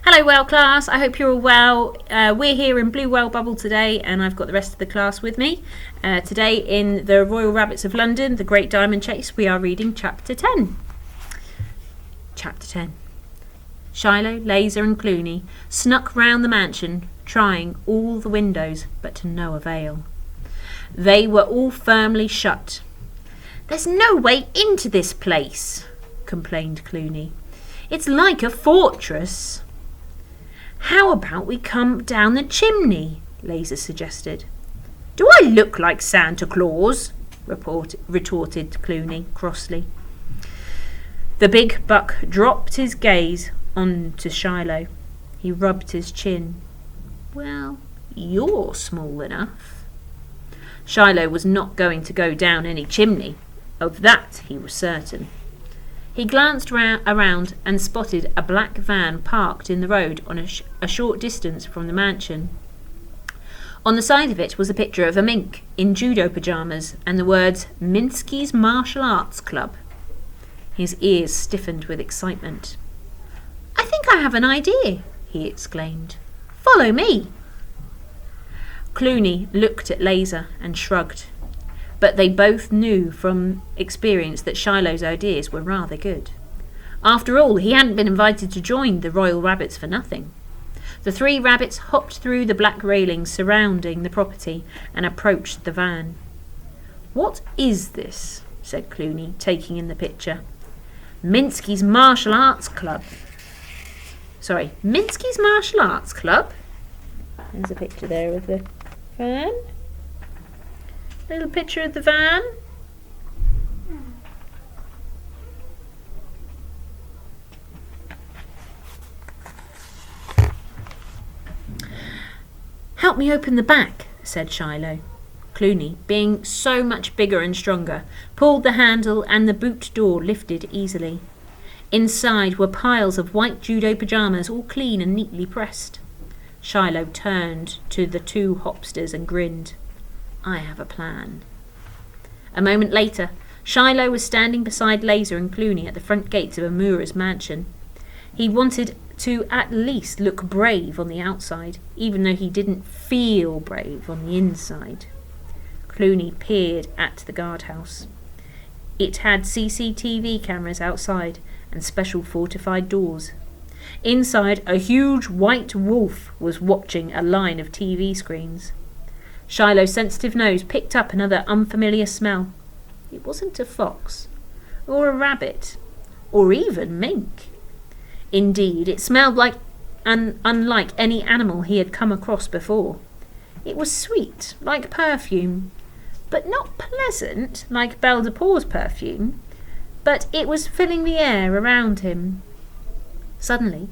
Hello Well class, I hope you're all well. We're here in Blue Well Bubble today and I've got the rest of the class with me. Today in the Royal Rabbits of London, The Great Diamond Chase, we are reading Chapter 10. Chapter 10. Shiloh, Laser and Clooney snuck round the mansion, trying all the windows, but to no avail. They were all firmly shut. "There's no way into this place," complained Clooney. "It's like a fortress." "How about we come down the chimney?" Laser suggested. "Do I look like Santa Claus?" retorted Clooney crossly. The big buck dropped his gaze onto Shiloh. He rubbed his chin. "Well, you're small enough." Shiloh was not going to go down any chimney. Of that he was certain. He glanced around and spotted a black van parked in the road on a short distance from the mansion. On the side of it was a picture of a mink in judo pyjamas and the words Minsky's Martial Arts Club. His ears stiffened with excitement. "I think I have an idea," he exclaimed. "Follow me." Clooney looked at Laser and shrugged. But they both knew from experience that Shiloh's ideas were rather good. After all, he hadn't been invited to join the Royal Rabbits for nothing. The three rabbits hopped through the black railings surrounding the property and approached the van. "What is this?" said Clooney, taking in the picture. "Minsky's Martial Arts Club." Minsky's Martial Arts Club? There's a picture there of the van. Little picture of the van. "Help me open the back," said Shiloh. Clooney, being so much bigger and stronger, pulled the handle and the boot door lifted easily. Inside were piles of white judo pyjamas, all clean and neatly pressed. Shiloh turned to the two hopsters and grinned. "I have a plan." A moment later, Shiloh was standing beside Laser and Clooney at the front gates of Amura's mansion. He wanted to at least look brave on the outside, even though he didn't feel brave on the inside. Clooney peered at the guardhouse. It had CCTV cameras outside and special fortified doors. Inside, a huge white wolf was watching a line of TV screens. Shiloh's sensitive nose picked up another unfamiliar smell. It wasn't a fox, or a rabbit, or even mink. Indeed, it smelled like unlike any animal he had come across before. It was sweet, like perfume, but not pleasant, like Belle de Pour's perfume, but it was filling the air around him. Suddenly,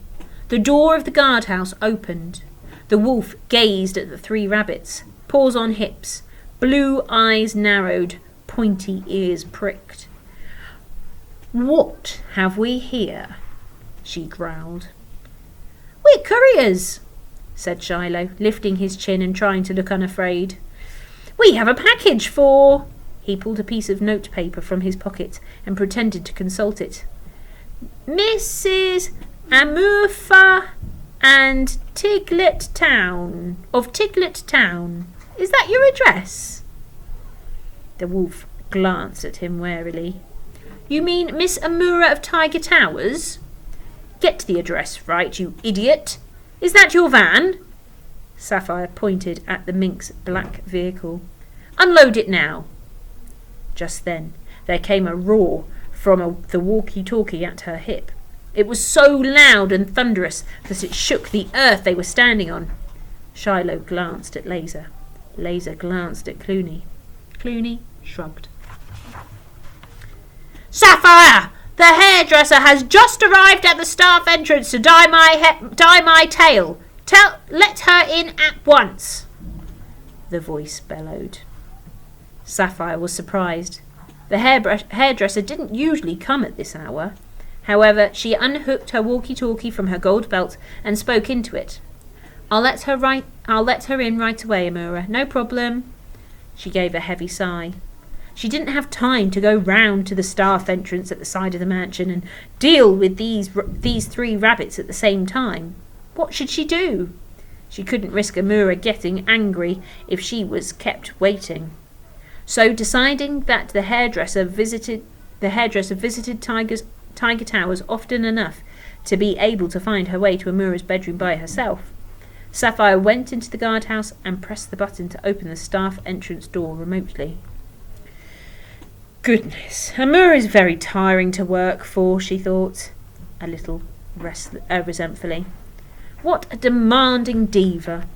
the door of the guardhouse opened. The wolf gazed at the three rabbits, paws on hips, blue eyes narrowed, pointy ears pricked. "What have we here?" she growled. "We're couriers," said Shiloh, lifting his chin and trying to look unafraid. "We have a package for—" He pulled a piece of notepaper from his pocket and pretended to consult it. "Mrs. Amurfa and Tiglet Town, of Tiglet Town. Is that your address?" The wolf glanced at him warily. "You mean Miss Amura of Tiger Towers? Get the address right, you idiot. Is that your van?" Sapphire pointed at the mink's black vehicle. "Unload it now." Just then there came a roar from the walkie-talkie at her hip. It was so loud and thunderous that it shook the earth they were standing on. Shiloh glanced at Laser. Laser glanced at Clooney. Clooney shrugged. "Sapphire! The hairdresser has just arrived at the staff entrance to dye my tail. Let her in at once," the voice bellowed. Sapphire was surprised. The hairdresser didn't usually come at this hour. However, she unhooked her walkie-talkie from her gold belt and spoke into it. I'll let her in right away, Amura. No problem." She gave a heavy sigh. She didn't have time to go round to the staff entrance at the side of the mansion and deal with these three rabbits at the same time. What should she do? She couldn't risk Amura getting angry if she was kept waiting. So, deciding that the hairdresser visited Tiger Towers often enough to be able to find her way to Amura's bedroom by herself, Sapphire went into the guardhouse and pressed the button to open the staff entrance door remotely. Goodness, Amura is very tiring to work for, she thought, a little resentfully. What a demanding diva.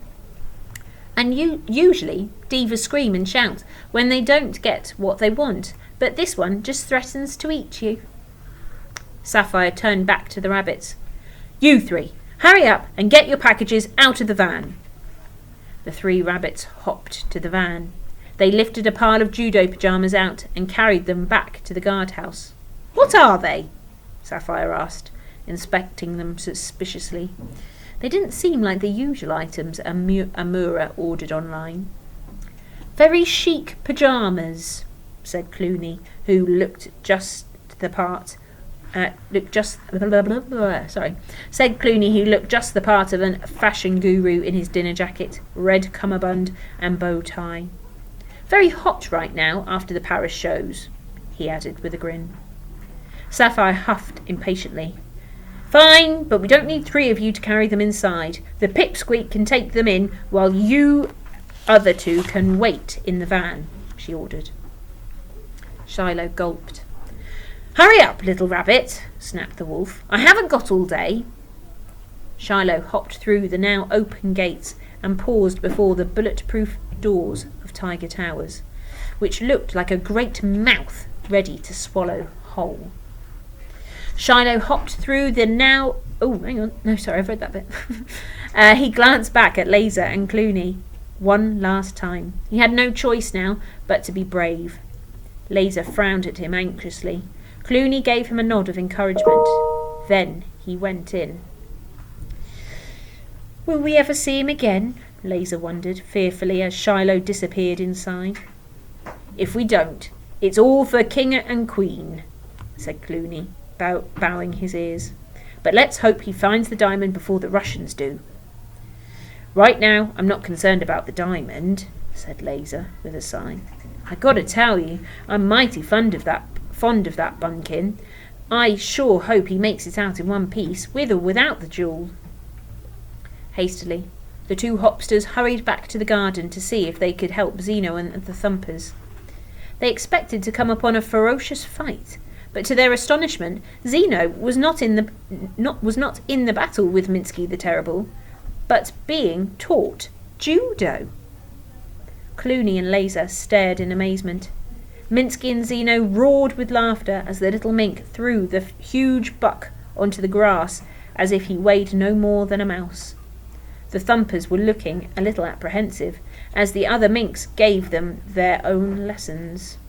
And usually divas scream and shout when they don't get what they want, but this one just threatens to eat you. Sapphire turned back to the rabbits. You three, hurry up and get your packages out of the van. The 3 rabbits hopped to the van. They lifted a pile of judo pyjamas out and carried them back to the guardhouse. What are they? Sapphire asked, inspecting them suspiciously. They didn't seem like the usual items Amura ordered online. Very chic pyjamas, said Clooney, who looked just the part. Said Clooney, who looked just the part of a fashion guru in his dinner jacket, red cummerbund and bow tie. Very hot right now after the Paris shows, he added with a grin. Sapphire huffed impatiently. Fine, but we don't need 3 of you to carry them inside. The pipsqueak can take them in while you other 2 can wait in the van, she ordered. Shiloh gulped. Hurry up, little rabbit, snapped the wolf. I haven't got all day. Shiloh hopped through the now open gates and paused before the bulletproof doors of Tiger Towers, which looked like a great mouth ready to swallow whole. Shiloh hopped through the now... Oh, hang on. No, sorry, I've read that bit. He glanced back at Laser and Clooney one last time. He had no choice now but to be brave. Laser frowned at him anxiously. Clooney gave him a nod of encouragement. Then he went in. Will we ever see him again? Laser wondered fearfully as Shiloh disappeared inside. If we don't, it's all for King and Queen, said Clooney, bowing his ears. But let's hope he finds the diamond before the Russians do. Right now, I'm not concerned about the diamond, said Laser with a sigh. I gotta tell you, I'm mighty fond of that bunkin. I sure hope he makes it out in one piece, with or without the jewel. Hastily, the 2 hopsters hurried back to the garden to see if they could help Zeno and the Thumpers. They expected to come upon a ferocious fight, but to their astonishment, Zeno was not in the battle with Minsky the Terrible, but being taught judo. Clooney and Laser stared in amazement. Minsky and Zeno roared with laughter as the little mink threw the huge buck onto the grass as if he weighed no more than a mouse. The Thumpers were looking a little apprehensive as the other minks gave them their own lessons.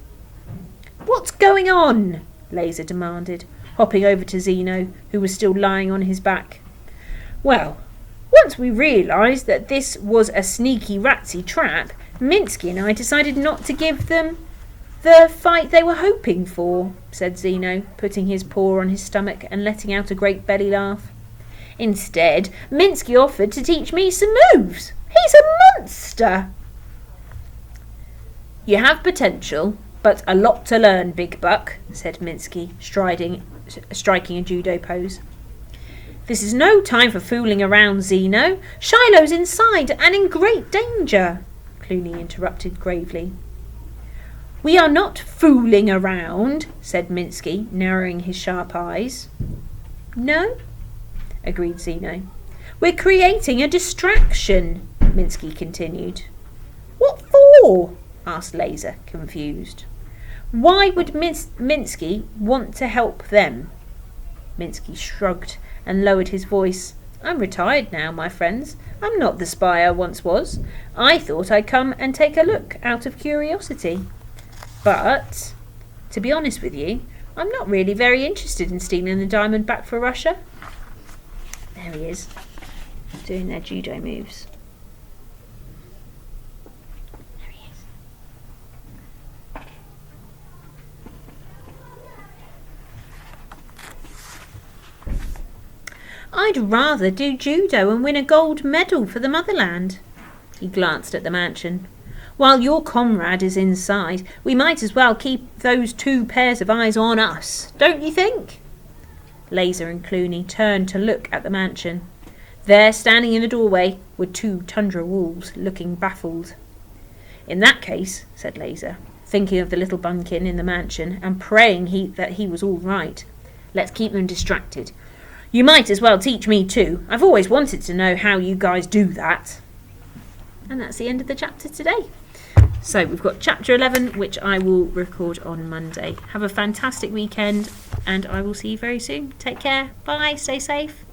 What's going on? Laser demanded, hopping over to Zeno, who was still lying on his back. Well, once we realised that this was a sneaky ratsy trap, Minsky and I decided not to give them the fight they were hoping for, said Zeno, putting his paw on his stomach and letting out a great belly laugh. Instead, Minsky offered to teach me some moves. He's a monster. You have potential, but a lot to learn, big buck, said Minsky, striking a judo pose. This is no time for fooling around, Zeno. Shiloh's inside and in great danger, Clooney interrupted gravely. We are not fooling around, said Minsky, narrowing his sharp eyes. No, agreed Zeno. We're creating a distraction, Minsky continued. What for? Asked Laser, confused. Why would Minsky want to help them? Minsky shrugged and lowered his voice. I'm retired now, my friends. I'm not the spy I once was. I thought I'd come and take a look out of curiosity. But, to be honest with you, I'm not really very interested in stealing the diamond back for Russia. There he is, doing their judo moves. There he is. I'd rather do judo and win a gold medal for the motherland. He glanced at the mansion. While your comrade is inside, we might as well keep those 2 pairs of eyes on us, don't you think? Laser and Clooney turned to look at the mansion. There, standing in the doorway, were 2 tundra wolves, looking baffled. In that case, said Laser, thinking of the little bunkin in the mansion and praying that he was all right, let's keep them distracted. You might as well teach me too. I've always wanted to know how you guys do that. And that's the end of the chapter today. So we've got chapter 11, which I will record on Monday. Have a fantastic weekend, and I will see you very soon. Take care. Bye. Stay safe.